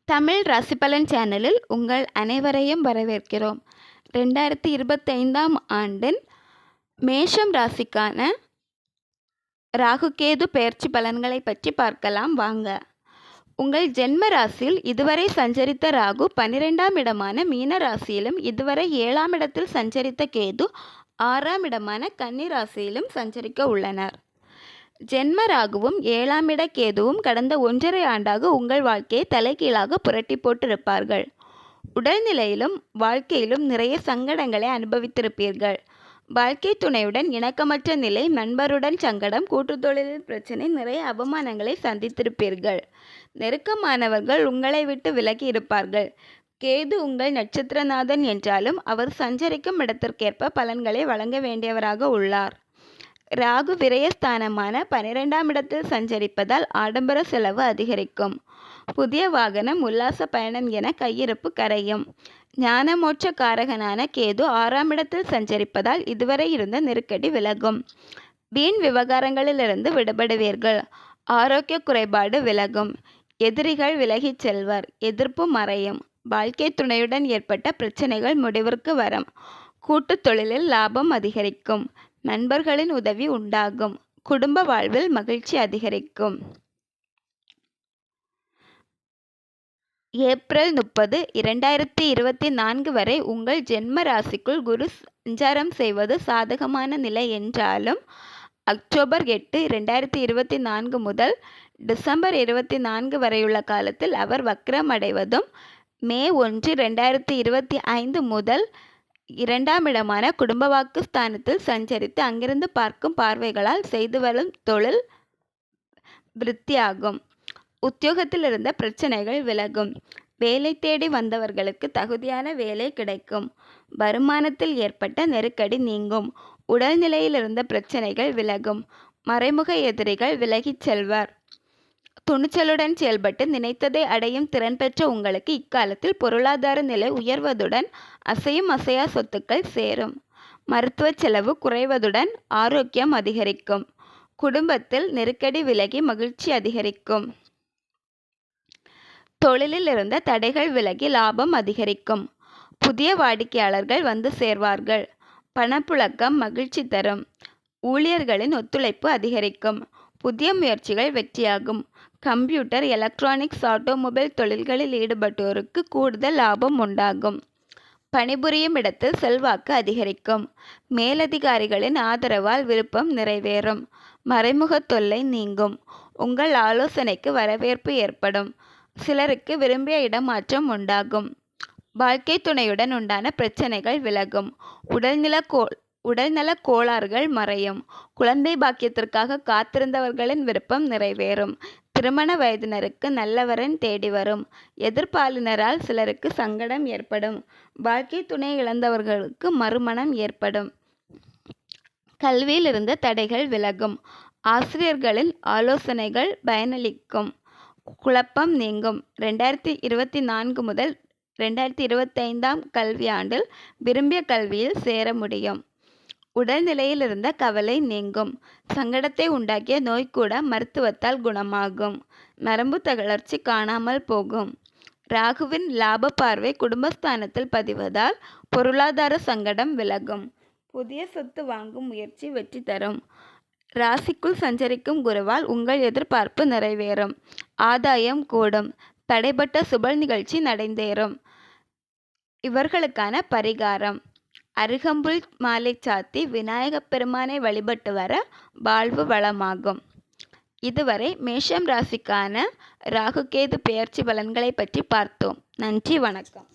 தமிழ் ராசிபலன் சேனலில் உங்கள் அனைவரையும் வரவேற்கிறோம். 2025ஆம் ஆண்டின் மேஷம் ராசிக்கான ராகுகேது பெயர்ச்சி பலன்களை பற்றி பார்க்கலாம் வாங்க. உங்கள் ஜென்ம ராசியில் இதுவரை சஞ்சரித்த ராகு 12ஆம் இடமான மீன ராசியிலும், இதுவரை 7ஆம் இடத்தில் சஞ்சரித்த கேது 6ஆம் இடமான கன்னி ராசியிலும் சஞ்சரிக்க உள்ளனர். ஜென்ம ராகுவும் 7ஆம் இட கேதுவும் கடந்த 1.5 ஆண்டாக உங்கள் வாழ்க்கையை தலைகீழாக புரட்டி போட்டிருப்பார்கள். உடல்நிலையிலும் வாழ்க்கையிலும் நிறைய சங்கடங்களை அனுபவித்திருப்பீர்கள். வாழ்க்கை துணையுடன் இணக்கமற்ற நிலை, நண்பருடன் சங்கடம், கூட்டுத்தொழிலில் பிரச்சனை, நிறைய அவமானங்களை சந்தித்திருப்பீர்கள். நெருக்கமானவர்கள் உங்களை விட்டு விலகி இருப்பார்கள். கேது உங்கள் நட்சத்திரநாதன் என்றாலும் அவர் சஞ்சரிக்கும் இடத்திற்கேற்ப பலன்களை வழங்க வேண்டியவராக உள்ளார். ராகு விரயஸ்தானமான 12ஆம் இடத்தில் சஞ்சரிப்பதால் ஆடம்பர செலவு அதிகரிக்கும். புதிய வாகனம், உல்லாச பயணம் என கையிருப்பு கரையும். ஞானமோட்ச காரகனான கேது 6ஆம் இடத்தில் சஞ்சரிப்பதால் இதுவரை இருந்த நெருக்கடி விலகும். வீண் விவகாரங்களிலிருந்து விடுபடுவீர்கள். ஆரோக்கிய குறைபாடு விலகும். எதிரிகள் விலகிச் செல்வர். எதிர்ப்பு மறையும். வாழ்க்கை துணையுடன் ஏற்பட்ட பிரச்சனைகள் முடிவிற்கு வரும். கூட்டுத் தொழிலில் லாபம் அதிகரிக்கும். நண்பர்களின் உதவி உண்டாகும். குடும்ப வாழ்வில் மகிழ்ச்சி அதிகரிக்கும். ஏப்ரல் 30, 2024 வரை உங்கள் ஜென்ம ராசிக்குள் குரு சஞ்சாரம் செய்வது சாதகமான நிலை என்றாலும், அக்டோபர் 8, 2024 முதல் டிசம்பர் 24 வரையுள்ள காலத்தில் அவர் வக்ரம் அடைவதும், மே 1, 2025 முதல் 2ஆம் இடமான குடும்ப வாக்கு ஸ்தானத்தில் சஞ்சரித்து அங்கிருந்து பார்க்கும் பார்வைகளால் செய்து வரும் தொழில் விருத்தியாகும். உத்தியோகத்தில் இருந்த பிரச்சனைகள் விலகும். வேலை தேடி வந்தவர்களுக்கு தகுதியான வேலை கிடைக்கும். வருமானத்தில் ஏற்பட்ட நெருக்கடி நீங்கும். உடல்நிலையில் இருந்த பிரச்சனைகள் விலகும். மறைமுக எதிரிகள் விலகிச் செல்வர். துணிச்சலுடன் செயல்பட்டு நினைத்ததை அடையும் திறன் பெற்ற உங்களுக்கு இக்காலத்தில் பொருளாதார நிலை உயர்வதுடன் அசையும் அசையா சொத்துக்கள் சேரும். மருத்துவ செலவு குறைவதுடன் ஆரோக்கியம் அதிகரிக்கும். குடும்பத்தில் நெருக்கடி விலகி மகிழ்ச்சி அதிகரிக்கும். தொழிலில் இருந்த தடைகள் விலகி லாபம் அதிகரிக்கும். புதிய வாடிக்கையாளர்கள் வந்து சேர்வார்கள். பணப்புழக்கம் மகிழ்ச்சி தரும். ஊழியர்களின் ஒத்துழைப்பு அதிகரிக்கும். புதிய முயற்சிகள் வெற்றியாகும். கம்ப்யூட்டர், எலக்ட்ரானிக்ஸ், ஆட்டோமொபைல் தொழில்களில் ஈடுபட்டோருக்கு கூடுதல் லாபம் உண்டாகும். பணிபுரியும் இடத்தில் செல்வாக்கு அதிகரிக்கும். மேலதிகாரிகளின் ஆதரவால் விருப்பம் நிறைவேறும். மறைமுக தொல்லை நீங்கும். உங்கள் ஆலோசனைக்கு வரவேற்பு ஏற்படும். சிலருக்கு விரும்பிய இடமாற்றம் உண்டாகும். வாழ்க்கை துணையுடன் உண்டான பிரச்சனைகள் விலகும். உடல்நல கோளாறுகள் மறையும். குழந்தை பாக்கியத்திற்காக காத்திருந்தவர்களின் விருப்பம் நிறைவேறும். திருமண வயதினருக்கு நல்லவரன் தேடி வரும். எதிர்ப்பாளினரால் சிலருக்கு சங்கடம் ஏற்படும். வாழ்க்கை துணை இழந்தவர்களுக்கு மறுமணம் ஏற்படும். கல்வியில் இருந்த தடைகள் விலகும். ஆசிரியர்களின் ஆலோசனைகள் பயனளிக்கும். குழப்பம் நீங்கும். 2024 முதல் 2025ஆம் கல்வியாண்டில் விரும்பிய கல்வியில் சேர முடியும். உடல்நிலையில் இருந்த கவலை நீங்கும். சங்கடத்தை உண்டாக்கிய நோய் கூட மருத்துவத்தால் குணமாகும். நரம்பு தளர்ச்சி காணாமல் போகும். ராகுவின் லாப பார்வை குடும்பஸ்தானத்தில் பதிவதால் பொருளாதார சங்கடம் விலகும். புதிய சொத்து வாங்கும் முயற்சி வெற்றி தரும். ராசிக்குள் சஞ்சரிக்கும் குருவால் உங்கள் எதிர்பார்ப்பு நிறைவேறும். ஆதாயம் கூடும். தடைப்பட்ட சுப நிகழ்ச்சி நடந்தேறும். இவர்களுக்கான பரிகாரம்: அருகம்புல் மாலை சாத்தி விநாயகப் பெருமானை வழிபட்டு வர வாழ்வு வளமாகும். இதுவரை மேஷம் ராசிக்கான ராகுகேது பெயர்ச்சி பலன்களை பற்றி பார்த்தோம். நன்றி, வணக்கம்.